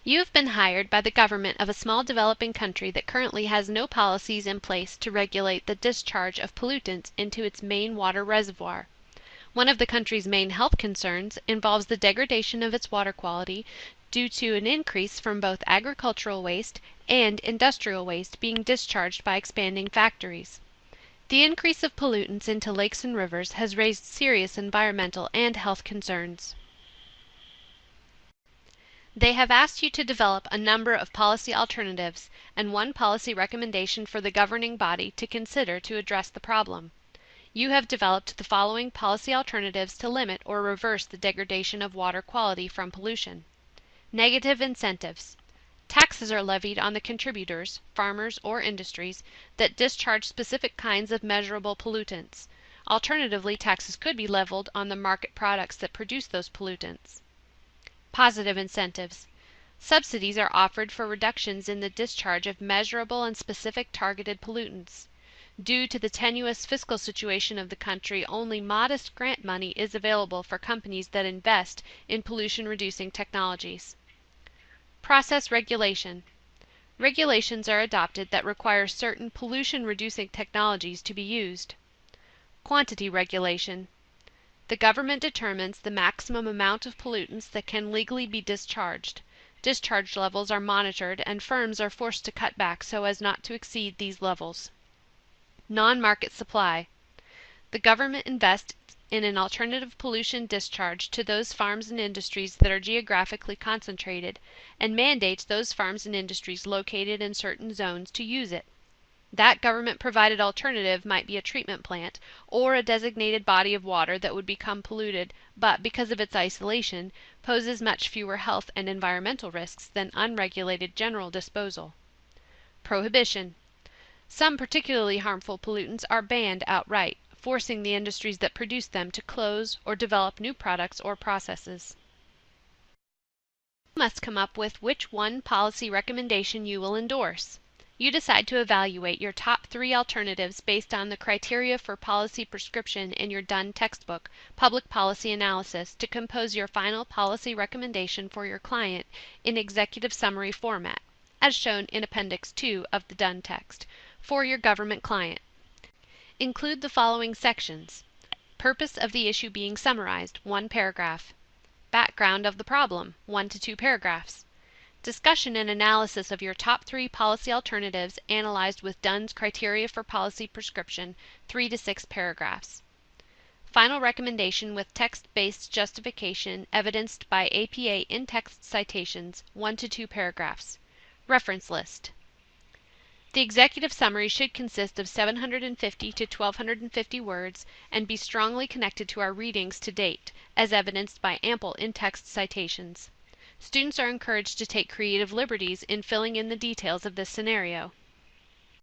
You have been hired by the government of a small developing country that currently has no policies in place to regulate the discharge of pollutants into its main water reservoir. One of the country's main health concerns involves the degradation of its water quality due to an increase from both agricultural waste and industrial waste being discharged by expanding factories. The increase of pollutants into lakes and rivers has raised serious environmental and health concerns. They have asked you to develop a number of policy alternatives and one policy recommendation for the governing body to consider to address the problem. You have developed the following policy alternatives to limit or reverse the degradation of water quality from pollution. Negative incentives. Taxes are levied on the contributors, farmers or industries, that discharge specific kinds of measurable pollutants. Alternatively, taxes could be leveled on the market products that produce those pollutants. Positive incentives. Subsidies are offered for reductions in the discharge of measurable and specific targeted pollutants. Due to the tenuous fiscal situation of the country, only modest grant money is available for companies that invest in pollution-reducing technologies. Process regulation. Regulations are adopted that require certain pollution-reducing technologies to be used. Quantity regulation. The government determines the maximum amount of pollutants that can legally be discharged. Discharge levels are monitored and firms are forced to cut back so as not to exceed these levels. Non-market supply. The government invests in an alternative pollution discharge to those farms and industries that are geographically concentrated and mandates those farms and industries located in certain zones to use it. That government-provided alternative might be a treatment plant or a designated body of water that would become polluted, but because of its isolation, poses much fewer health and environmental risks than unregulated general disposal. Prohibition. Some particularly harmful pollutants are banned outright, forcing the industries that produce them to close or develop new products or processes. You must come up with which one policy recommendation you will endorse. You decide to evaluate your top 3 alternatives based on the criteria for policy prescription in your Dunn textbook, Public Policy Analysis, to compose your final policy recommendation for your client in executive summary format, as shown in Appendix 2 of the Dunn text, for your government client. Include the following sections. Purpose of the issue being summarized, 1 paragraph. Background of the problem, 1 to 2 paragraphs. Discussion and analysis of your top 3 policy alternatives analyzed with Dunn's criteria for policy prescription, 3 to 6 paragraphs. Final recommendation with text-based justification evidenced by APA in-text citations, 1 to 2 paragraphs. Reference list. The executive summary should consist of 750 to 1250 words and be strongly connected to our readings to date, as evidenced by ample in-text citations. Students are encouraged to take creative liberties in filling in the details of this scenario.